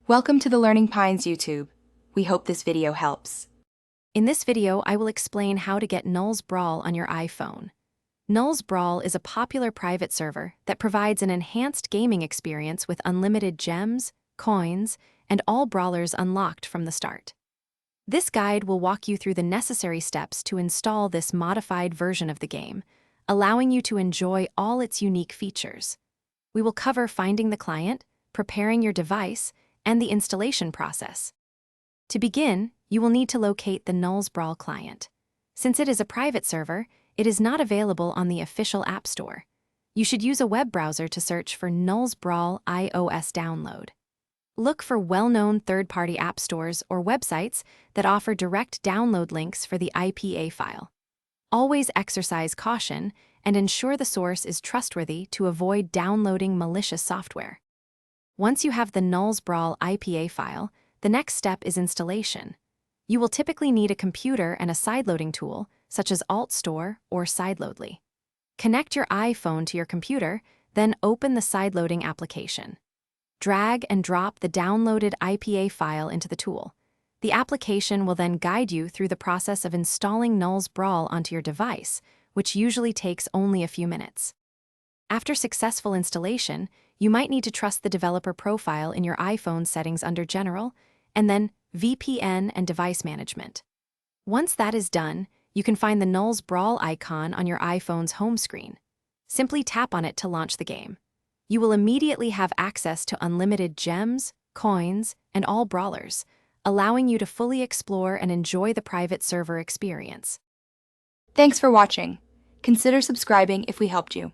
Welcome to the Learning Pines YouTube. We hope this video helps. In this video, I will explain how to get Nulls Brawl on your iPhone. Nulls Brawl is a popular private server that provides an enhanced gaming experience with unlimited gems, coins, and all brawlers unlocked from the start. This guide will walk you through the necessary steps to install this modified version of the game, allowing you to enjoy all its unique features. We will cover finding the client, preparing your device, and the installation process. To begin, you will need to locate the Nulls Brawl client. Since it is a private server, it is not available on the official App Store. You should use a web browser to search for Nulls Brawl iOS download. Look for well-known third-party app stores or websites that offer direct download links for the IPA file. Always exercise caution and ensure the source is trustworthy to avoid downloading malicious software. Once you have the Nulls Brawl IPA file, the next step is installation. You will typically need a computer and a sideloading tool, such as AltStore or Sideloadly. Connect your iPhone to your computer, then open the sideloading application. Drag and drop the downloaded IPA file into the tool. The application will then guide you through the process of installing Nulls Brawl onto your device, which usually takes only a few minutes. After successful installation, you might need to trust the developer profile in your iPhone settings under General, and then VPN and Device Management. Once that is done, you can find the Nulls Brawl icon on your iPhone's home screen. Simply tap on it to launch the game. You will immediately have access to unlimited gems, coins, and all brawlers, allowing you to fully explore and enjoy the private server experience. Thanks for watching. Consider subscribing if we helped you.